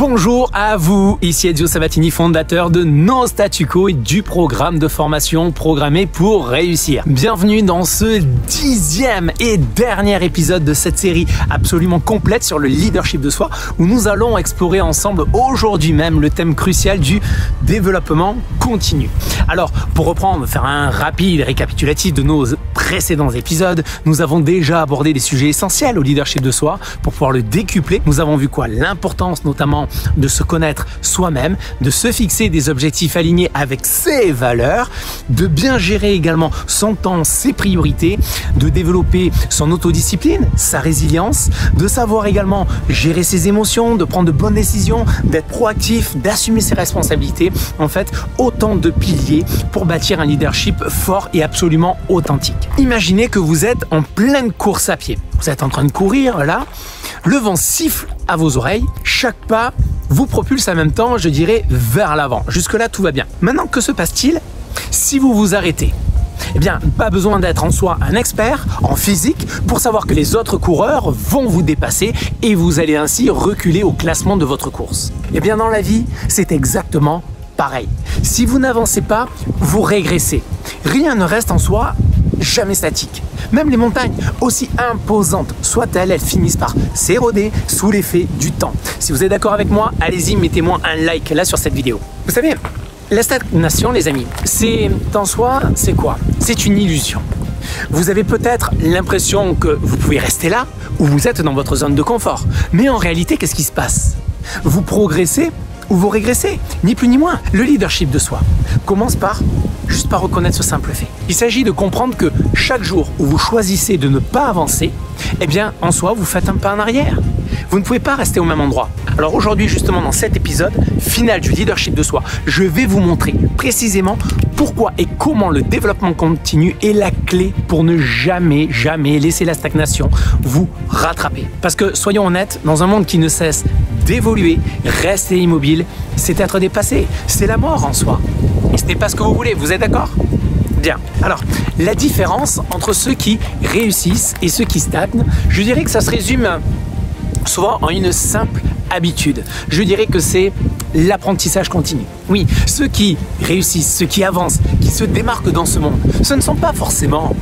Bonjour à vous, ici Ezio Sabatini, fondateur de No Statu Quo et du programme de formation Programmé pour réussir. Bienvenue dans ce 10e et dernier épisode de cette série absolument complète sur le leadership de soi, où nous allons explorer ensemble aujourd'hui même le thème crucial du développement continu. Alors, pour reprendre, faire un rapide récapitulatif de nos précédents épisodes, nous avons déjà abordé des sujets essentiels au leadership de soi pour pouvoir le décupler. Nous avons vu quoi? L'importance notamment de se connaître soi-même, de se fixer des objectifs alignés avec ses valeurs, de bien gérer également son temps, ses priorités, de développer son autodiscipline, sa résilience, de savoir également gérer ses émotions, de prendre de bonnes décisions, d'être proactif, d'assumer ses responsabilités. En fait, autant de piliers pour bâtir un leadership fort et absolument authentique. Imaginez que vous êtes en pleine course à pied. Vous êtes en train de courir là, le vent siffle à vos oreilles, chaque pas vous propulse en même temps, je dirais, vers l'avant. Jusque-là, tout va bien. Maintenant, que se passe-t-il si vous vous arrêtez? Eh bien, pas besoin d'être en soi un expert en physique pour savoir que les autres coureurs vont vous dépasser et vous allez ainsi reculer au classement de votre course. Eh bien, dans la vie, c'est exactement pareil. Si vous n'avancez pas, vous régressez. Rien ne reste en soi jamais statique. Même les montagnes, aussi imposantes soient-elles, elles finissent par s'éroder sous l'effet du temps. Si vous êtes d'accord avec moi, allez-y, mettez-moi un like là sur cette vidéo. Vous savez, la stagnation, les amis, c'est en soi, c'est quoi? C'est une illusion. Vous avez peut-être l'impression que vous pouvez rester là ou vous êtes dans votre zone de confort. Mais en réalité, qu'est-ce qui se passe? Vous progressez ou vous régressez, ni plus ni moins. Le leadership de soi commence juste par reconnaître ce simple fait. Il s'agit de comprendre que chaque jour où vous choisissez de ne pas avancer, eh bien, en soi, vous faites un pas en arrière. Vous ne pouvez pas rester au même endroit. Alors aujourd'hui, justement, dans cet épisode final du leadership de soi, je vais vous montrer précisément pourquoi et comment le développement continu est la clé pour ne jamais laisser la stagnation vous rattraper. Parce que, soyons honnêtes, dans un monde qui ne cesse d'évoluer, rester immobile, c'est être dépassé. C'est la mort en soi. Et ce n'est pas ce que vous voulez, vous êtes d'accord? Bien. Alors, la différence entre ceux qui réussissent et ceux qui stagnent, je dirais que ça se résume souvent en une simple habitude. Je dirais que c'est l'apprentissage continu. Oui, ceux qui réussissent, ceux qui avancent, qui se démarquent dans ce monde, ce ne sont pas forcément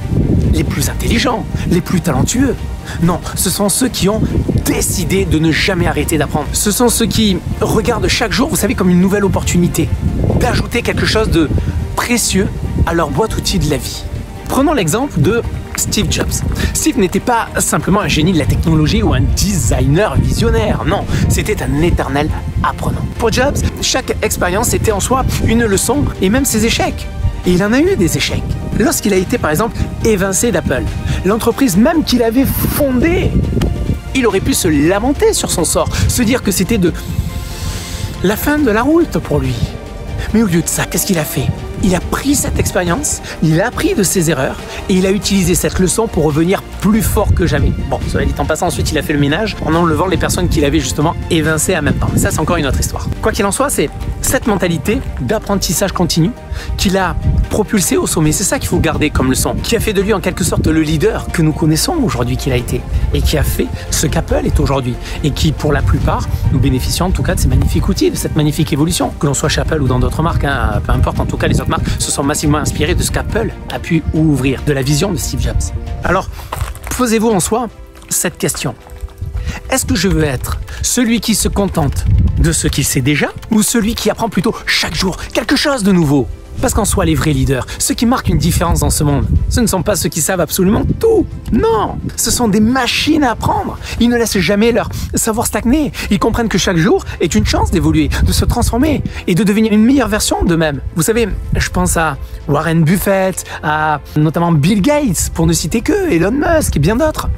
les plus intelligents, les plus talentueux. Non, ce sont ceux qui ont décidé de ne jamais arrêter d'apprendre. Ce sont ceux qui regardent chaque jour, vous savez, comme une nouvelle opportunité d'ajouter quelque chose de précieux à leur boîte outils de la vie. Prenons l'exemple de Steve Jobs. Steve n'était pas simplement un génie de la technologie ou un designer visionnaire, non, c'était un éternel apprenant. Pour Jobs, chaque expérience était en soi une leçon et même ses échecs. Et il en a eu des échecs. Lorsqu'il a été par exemple évincé d'Apple, l'entreprise même qu'il avait fondée, il aurait pu se lamenter sur son sort, se dire que c'était la fin de la route pour lui. Mais au lieu de ça, qu'est-ce qu'il a fait? Il a pris cette expérience, il a appris de ses erreurs et il a utilisé cette leçon pour revenir plus fort que jamais. Bon, cela dit en passant, ensuite il a fait le ménage en enlevant les personnes qu'il avait justement évincées à même temps. Mais ça, c'est encore une autre histoire. Quoi qu'il en soit, c'est cette mentalité d'apprentissage continu qui l'a propulsé au sommet. C'est ça qu'il faut garder comme leçon, qui a fait de lui en quelque sorte le leader que nous connaissons aujourd'hui qu'il a été et qui a fait ce qu'Apple est aujourd'hui et qui, pour la plupart, nous bénéficions en tout cas de ces magnifiques outils, de cette magnifique évolution. Que l'on soit chez Apple ou dans d'autres marques, hein, peu importe, en tout cas les autres marques se sont massivement inspirées de ce qu'Apple a pu ouvrir, de la vision de Steve Jobs. Alors, posez-vous en soi cette question. Est-ce que je veux être celui qui se contente de ce qu'il sait déjà ou celui qui apprend plutôt chaque jour quelque chose de nouveau? Parce qu'en soi, les vrais leaders, ceux qui marquent une différence dans ce monde, ce ne sont pas ceux qui savent absolument tout. Non, ce sont des machines à apprendre. Ils ne laissent jamais leur savoir stagner. Ils comprennent que chaque jour est une chance d'évoluer, de se transformer et de devenir une meilleure version d'eux-mêmes. Vous savez, je pense à Warren Buffett, à notamment Bill Gates, pour ne citer que Elon Musk et bien d'autres.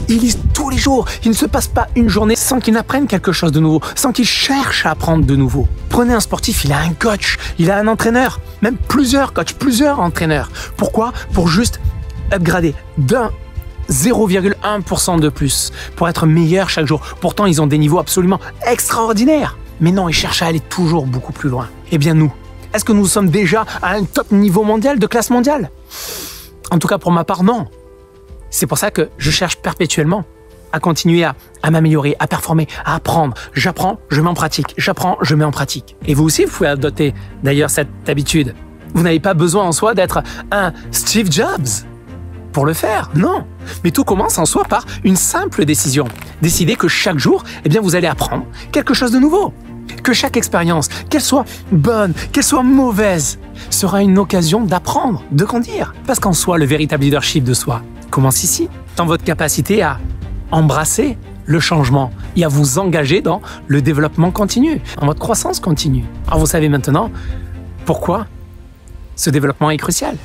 Ils lisent tous les jours. Il ne se passe pas une journée sans qu'ils n'apprennent quelque chose de nouveau, sans qu'ils cherchent à apprendre de nouveau. Prenez un sportif, il a un coach, il a un entraîneur, même plusieurs coachs, plusieurs entraîneurs. Pourquoi? Pour juste upgrader d'un 0,1% de plus, pour être meilleur chaque jour. Pourtant, ils ont des niveaux absolument extraordinaires. Mais non, ils cherchent à aller toujours beaucoup plus loin. Eh bien nous, est-ce que nous sommes déjà à un top niveau mondial, de classe mondiale? En tout cas, pour ma part, non. C'est pour ça que je cherche perpétuellement à continuer à m'améliorer, à performer, à apprendre. J'apprends, je mets en pratique. J'apprends, je mets en pratique. Et vous aussi, vous pouvez adopter d'ailleurs cette habitude. Vous n'avez pas besoin en soi d'être un Steve Jobs pour le faire, non. Mais tout commence en soi par une simple décision. Décider que chaque jour, eh bien, vous allez apprendre quelque chose de nouveau. Que chaque expérience, qu'elle soit bonne, qu'elle soit mauvaise, sera une occasion d'apprendre, de grandir. Parce qu'en soi, le véritable leadership de soi commence ici, dans votre capacité à embrasser le changement et à vous engager dans le développement continu, dans votre croissance continue. Alors vous savez maintenant pourquoi ce développement est crucial.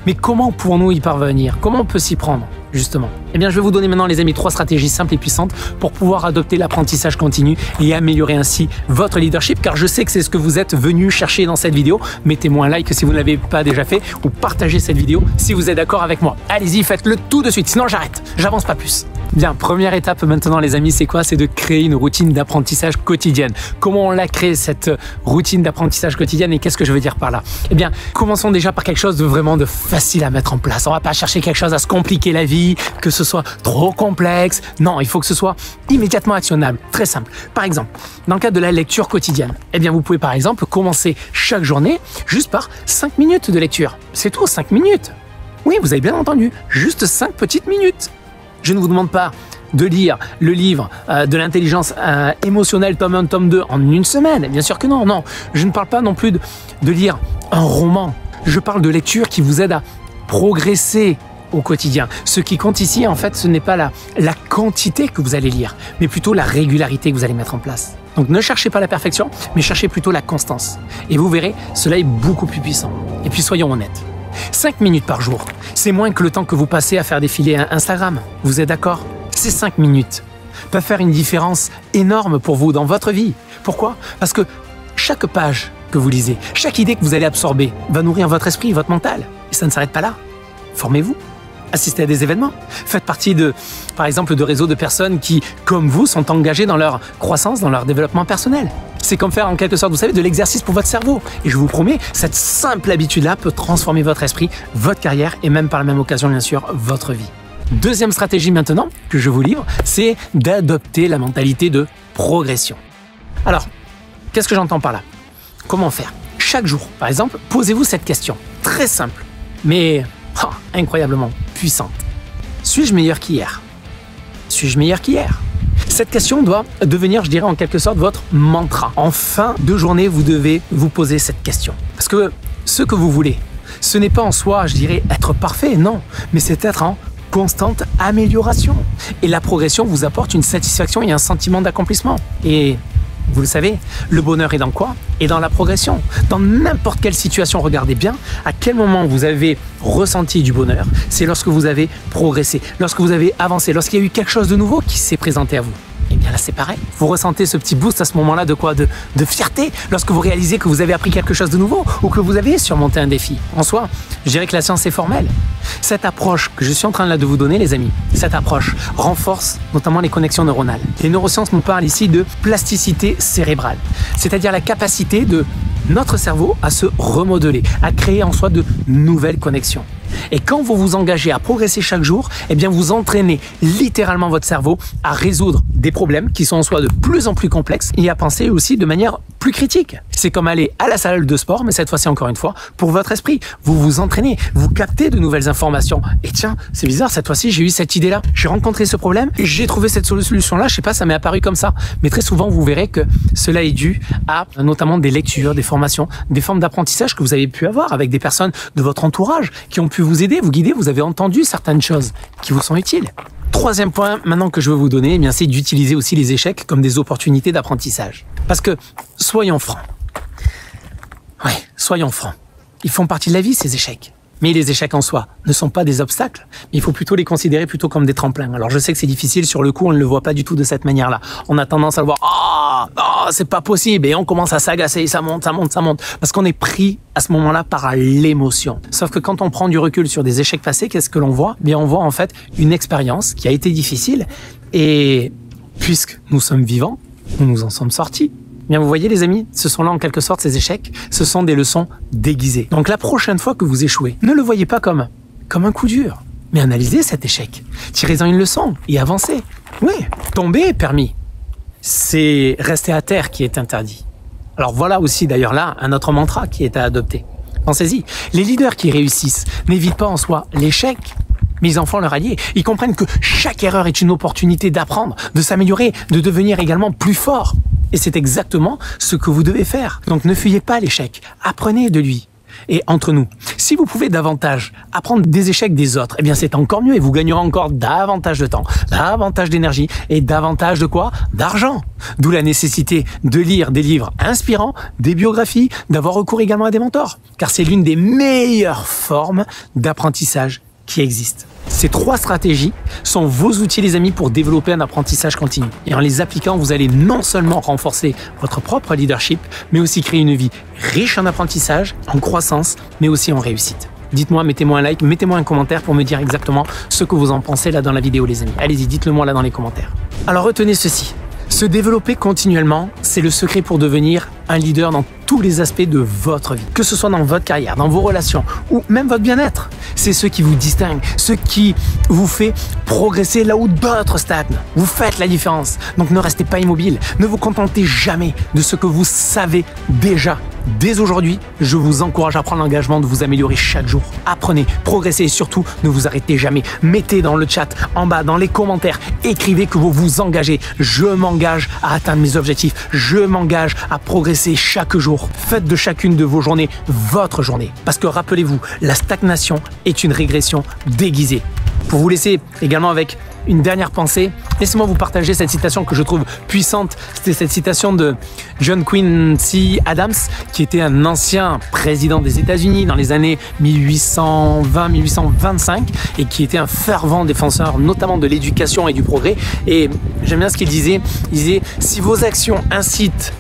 Mais comment pouvons-nous y parvenir? Comment on peut s'y prendre, justement? Eh bien, je vais vous donner maintenant, les amis, 3 stratégies simples et puissantes pour pouvoir adopter l'apprentissage continu et améliorer ainsi votre leadership, car je sais que c'est ce que vous êtes venu chercher dans cette vidéo. Mettez-moi un like si vous ne l'avez pas déjà fait ou partagez cette vidéo si vous êtes d'accord avec moi. Allez-y, faites-le tout de suite, sinon j'arrête, j'avance pas plus. Bien, première étape maintenant, les amis, c'est quoi? C'est de créer une routine d'apprentissage quotidienne. Comment on l'a créé, cette routine d'apprentissage quotidienne, et qu'est-ce que je veux dire par là? Eh bien, commençons déjà par quelque chose de vraiment facile à mettre en place. On va pas chercher quelque chose à se compliquer la vie, que ce soit trop complexe. Non, il faut que ce soit immédiatement actionnable, très simple. Par exemple, dans le cadre de la lecture quotidienne, eh bien, vous pouvez par exemple commencer chaque journée juste par 5 minutes de lecture. C'est tout, 5 minutes. Oui, vous avez bien entendu, juste 5 petites minutes. Je ne vous demande pas de lire le livre de l'intelligence émotionnelle tome 1, tome 2 en une semaine. Bien sûr que non, non. Je ne parle pas non plus de lire un roman. Je parle de lecture qui vous aide à progresser au quotidien. Ce qui compte ici, en fait, ce n'est pas la quantité que vous allez lire, mais plutôt la régularité que vous allez mettre en place. Donc ne cherchez pas la perfection, mais cherchez plutôt la constance. Et vous verrez, cela est beaucoup plus puissant. Et puis soyons honnêtes. 5 minutes par jour, c'est moins que le temps que vous passez à faire défiler Instagram. Vous êtes d'accord? Ces 5 minutes peuvent faire une différence énorme pour vous dans votre vie. Pourquoi? Parce que chaque page que vous lisez, chaque idée que vous allez absorber va nourrir votre esprit, votre mental. Et ça ne s'arrête pas là. Formez-vous. Assistez à des événements. Faites partie par exemple, de réseaux de personnes qui, comme vous, sont engagées dans leur croissance, dans leur développement personnel. C'est comme faire en quelque sorte, vous savez, de l'exercice pour votre cerveau. Et je vous promets, cette simple habitude-là peut transformer votre esprit, votre carrière et même par la même occasion, bien sûr, votre vie. Deuxième stratégie maintenant que je vous livre, c'est d'adopter la mentalité de progression. Alors, qu'est-ce que j'entends par là? Comment faire? Chaque jour, par exemple, posez-vous cette question. Très simple, mais incroyablement puissante. Suis-je meilleur qu'hier? Suis-je meilleur qu'hier? Cette question doit devenir, je dirais, en quelque sorte, votre mantra. En fin de journée, vous devez vous poser cette question. Parce que ce que vous voulez, ce n'est pas en soi, je dirais, être parfait, non. Mais c'est être en constante amélioration. Et la progression vous apporte une satisfaction et un sentiment d'accomplissement. Et vous le savez, le bonheur est dans quoi? Et dans la progression. Dans n'importe quelle situation, regardez bien à quel moment vous avez ressenti du bonheur. C'est lorsque vous avez progressé, lorsque vous avez avancé, lorsqu'il y a eu quelque chose de nouveau qui s'est présenté à vous. Et bien là, c'est pareil. Vous ressentez ce petit boost à ce moment-là de quoi? De fierté, lorsque vous réalisez que vous avez appris quelque chose de nouveau ou que vous avez surmonté un défi. En soi, je dirais que la science est formelle. Cette approche que je suis en train de vous donner, les amis, cette approche renforce notamment les connexions neuronales. Les neurosciences nous parlent ici de plasticité cérébrale, c'est-à-dire la capacité de notre cerveau à se remodeler, à créer en soi de nouvelles connexions. Et quand vous vous engagez à progresser chaque jour, eh bien vous entraînez littéralement votre cerveau à résoudre des problèmes qui sont en soi de plus en plus complexes et à penser aussi de manière plus critique. C'est comme aller à la salle de sport, mais cette fois-ci encore une fois, pour votre esprit. Vous vous entraînez, vous captez de nouvelles informations. Et tiens, c'est bizarre, cette fois-ci j'ai eu cette idée-là. J'ai rencontré ce problème et j'ai trouvé cette solution-là. Je sais pas, ça m'est apparu comme ça. Mais très souvent, vous verrez que cela est dû à notamment des lectures, des formations, des formes d'apprentissage que vous avez pu avoir avec des personnes de votre entourage qui ont pu vous aider, vous guider, vous avez entendu certaines choses qui vous sont utiles. Troisième point maintenant que je veux vous donner, eh bien, c'est d'utiliser aussi les échecs comme des opportunités d'apprentissage. Parce que, soyons francs. Ouais, soyons francs. Ils font partie de la vie, ces échecs. Mais les échecs en soi ne sont pas des obstacles, mais il faut plutôt les considérer plutôt comme des tremplins. Alors je sais que c'est difficile, sur le coup on ne le voit pas du tout de cette manière-là. On a tendance à le voir, c'est pas possible, et on commence à s'agacer, ça monte, parce qu'on est pris à ce moment-là par l'émotion. Sauf que quand on prend du recul sur des échecs passés, qu'est-ce que l'on voit? Bien, on voit en fait une expérience qui a été difficile, et puisque nous sommes vivants, nous nous en sommes sortis. Bien, vous voyez les amis, ce sont là en quelque sorte ces échecs, ce sont des leçons déguisées. Donc la prochaine fois que vous échouez, ne le voyez pas comme un coup dur. Mais analysez cet échec, tirez-en une leçon et avancez. Oui, tomber est permis. C'est rester à terre qui est interdit. Alors voilà aussi d'ailleurs là un autre mantra qui est à adopter. Pensez-y, les leaders qui réussissent n'évitent pas en soi l'échec, mais ils en font leur allié. Ils comprennent que chaque erreur est une opportunité d'apprendre, de s'améliorer, de devenir également plus fort. Et c'est exactement ce que vous devez faire. Donc ne fuyez pas l'échec, apprenez de lui. Et entre nous, si vous pouvez davantage apprendre des échecs des autres, eh bien c'est encore mieux et vous gagnerez encore davantage de temps, davantage d'énergie et davantage de quoi? D'argent. D'où la nécessité de lire des livres inspirants, des biographies, d'avoir recours également à des mentors. Car c'est l'une des meilleures formes d'apprentissage qui existent. Ces 3 stratégies sont vos outils les amis pour développer un apprentissage continu. Et en les appliquant, vous allez non seulement renforcer votre propre leadership, mais aussi créer une vie riche en apprentissage, en croissance, mais aussi en réussite. Dites-moi, mettez-moi un like, mettez-moi un commentaire pour me dire exactement ce que vous en pensez là dans la vidéo les amis. Allez-y, dites-le moi là dans les commentaires. Alors retenez ceci. Se développer continuellement, c'est le secret pour devenir un leader dans tous les aspects de votre vie. Que ce soit dans votre carrière, dans vos relations ou même votre bien-être. C'est ce qui vous distingue, ce qui vous fait progresser là où d'autres stagnent. Vous faites la différence. Donc ne restez pas immobile. Ne vous contentez jamais de ce que vous savez déjà. Dès aujourd'hui, je vous encourage à prendre l'engagement de vous améliorer chaque jour. Apprenez, progressez et surtout, ne vous arrêtez jamais. Mettez dans le chat, en bas, dans les commentaires, écrivez que vous vous engagez. Je m'engage à atteindre mes objectifs. Je m'engage à progresser chaque jour. Faites de chacune de vos journées votre journée. Parce que rappelez-vous, la stagnation est une régression déguisée. Pour vous laisser également avec une dernière pensée, laissez-moi vous partager cette citation que je trouve puissante. C'était cette citation de John Quincy Adams, qui était un ancien président des États-Unis dans les années 1820-1825 et qui était un fervent défenseur notamment de l'éducation et du progrès. Et j'aime bien ce qu'il disait. Il disait « Si vos actions incitent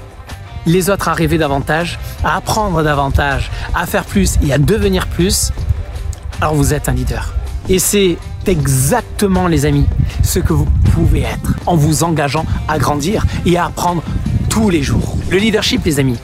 les autres à rêver davantage, à apprendre davantage, à faire plus et à devenir plus, alors vous êtes un leader. » Et c'est exactement, les amis, ce que vous pouvez être en vous engageant à grandir et à apprendre tous les jours. Le leadership, les amis,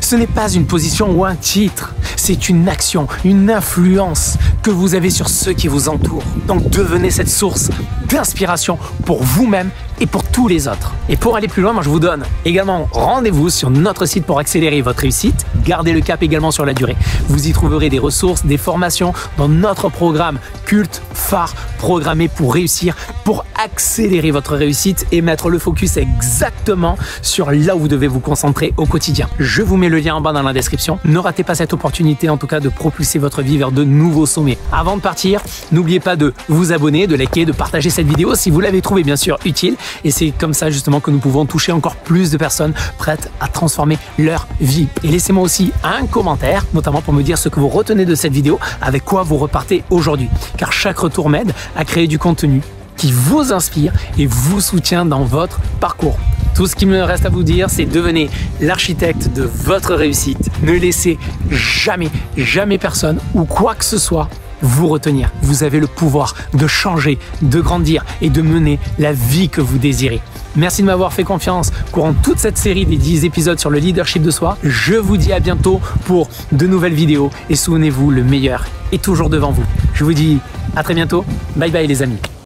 ce n'est pas une position ou un titre, c'est une action, une influence que vous avez sur ceux qui vous entourent. Donc devenez cette source d'inspiration pour vous-même et pour tous les autres. Et pour aller plus loin, moi je vous donne également rendez-vous sur notre site pour accélérer votre réussite. Gardez le cap également sur la durée. Vous y trouverez des ressources, des formations dans notre programme culte phare programmé pour réussir, pour accélérer votre réussite et mettre le focus exactement sur là où vous devez vous concentrer au quotidien. Je vous mets le lien en bas dans la description. Ne ratez pas cette opportunité en tout cas de propulser votre vie vers de nouveaux sommets. Avant de partir, n'oubliez pas de vous abonner, de liker, de partager cette vidéo si vous l'avez trouvée bien sûr utile. Et c'est comme ça justement que nous pouvons toucher encore plus de personnes prêtes à transformer leur vie. Et laissez-moi aussi un commentaire, notamment pour me dire ce que vous retenez de cette vidéo, avec quoi vous repartez aujourd'hui. Car chaque retour m'aide à créer du contenu qui vous inspire et vous soutient dans votre parcours. Tout ce qui me reste à vous dire, c'est devenez l'architecte de votre réussite. Ne laissez jamais personne ou quoi que ce soit vous retenir. Vous avez le pouvoir de changer, de grandir et de mener la vie que vous désirez. Merci de m'avoir fait confiance courant toute cette série des 10 épisodes sur le leadership de soi. Je vous dis à bientôt pour de nouvelles vidéos et souvenez-vous, le meilleur est toujours devant vous. Je vous dis à très bientôt. Bye bye les amis.